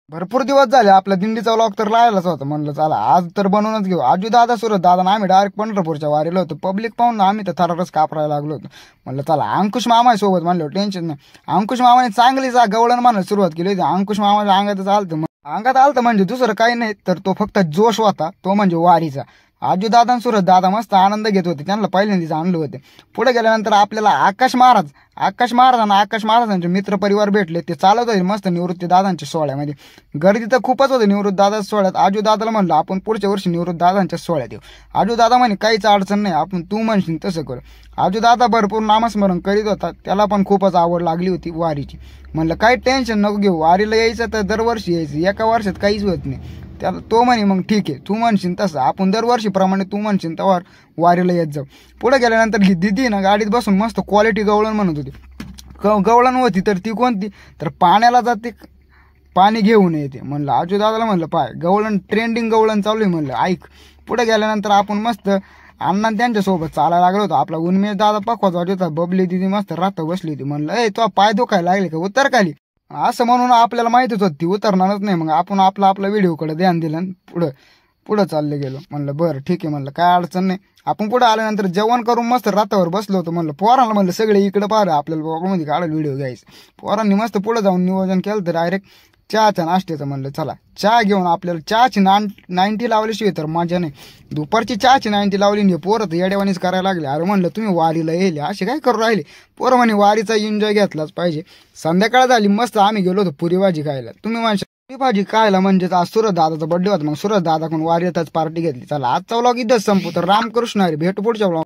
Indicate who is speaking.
Speaker 1: भरपूर दिवस झाले आपला दिंडीचा व्लॉग तर राहिलाच होता. म्हणलं चला आज तर बनवूनच घेऊ. आजू दादा सुरत दादा आम्ही डायरेक्ट पंढरपूरच्या वारीला होतो. पब्लिक पाहून आम्ही तर थरारच कापरायला लागलो होतो. म्हणलं चला अंकुश मामा सोबत म्हणलं टेन्शन नाही. अंकुश मामाने चांगली गवळण म्हणायला सुरुवात केली होती. अंकुश मामाच्या अंगात आलतं म्हणजे दुसरं काही नाही तर तो फक्त जोश होता, तो म्हणजे वारीचा. आजू दादा सुरत दादा मस्त आनंद घेत होते. त्यांना पहिल्यांदाच आणलं होते. पुढे गेल्यानंतर आपल्याला आकाश महाराज आणि आकाश महाराजांचे मित्र परिवार भेटले. ते चालत होते मस्त निवृत्ती दादांच्या सोहळ्यामध्ये. गर्दी तर खूपच होती निवृत्त दादा सोहळ्यात. आजू दादाला म्हणलं आपण पुढच्या वर्षी निवृत्त दादांच्या सोहळ्यात येऊ. आजू दादा म्हणे काहीच अडचण नाही, आपण तू म्हणशील तसं करू. आजू दादा भरपूर नामस्मरण करीत होता. त्याला पण खूपच आवड लागली होती वारीची. म्हणलं काही टेन्शन नको घेऊ, वारीला यायचं तर दरवर्षी यायचं, एका वर्षात काहीच होत नाही. त्याला तो म्हणे मग ठीक आहे तू म्हणशील तसं आपण दरवर्षीप्रमाणे तू म्हणशील तर वारीला येत जाऊ. पुढे गेल्यानंतर ही दिदी ना गाडीत बसून मस्त क्वालिटी गवळण म्हणत होती. गवळण होती तर ती कोणती तर पाण्याला जाते पाणी घेऊन येते. म्हणलं आजू दादाला म्हणलं पाय गवळण ट्रेंडिंग गवळण चालू आहे म्हणलं ऐक. पुढे गेल्यानंतर आपण मस्त अण्णा त्यांच्यासोबत चालायला लागलो होतो. आपला उन्मेष दादा पकवाच होता. बबली दिदी मस्त राहता बसली होती. म्हणलं तो पाय दुखायला लागले का उतर खाली असं म्हणून आपल्याला माहितीच होती ती उतरणारच नाही. मग आपण आपला व्हिडिओकडे ध्यान दिलं पुढं चालले गेलो. म्हणलं बरं ठीक आहे म्हणलं काय अडचण नाही. आपण पुढे आल्यानंतर जेवण करून मस्त रातावर बसलो होतो. म्हणलं पोरांना म्हणलं सगळे इकडे पाहिलं आपल्याला बॉगमध्ये काढायला व्हिडिओ घ्यायचं. पोरांनी मस्त पुढे जाऊन नियोजन केलं तर डायरेक्ट चहाच्या नाश्त्याचं. म्हणलं चला चहा घेऊन आपल्याला चहाची 90 लावल्याशिवाय तर मजा नाही. दुपारची चहाची 90 लावली नाही. पोरं तर येड्यावानीच करायला लागले. अरे म्हणलं तुम्ही वारीला येले असे काय करू राहिले. पोरं म्हणे वारीचा एन्जॉय घेतलाच पाहिजे. संध्याकाळ झाली मस्त आम्ही गेलो होतो पुरी भाजी खायला. तुम्ही म्हणशा पुरी भाजी खायला म्हणजे आज सुरत दादाचा बर्थडे होता. मग सुरत दादाकडून वारीतच पार्टी घेतली. चला आजचा व्लॉग इथंच संपू. तर रामकृष्ण हरी भेटू पुढच्या व्लॉग.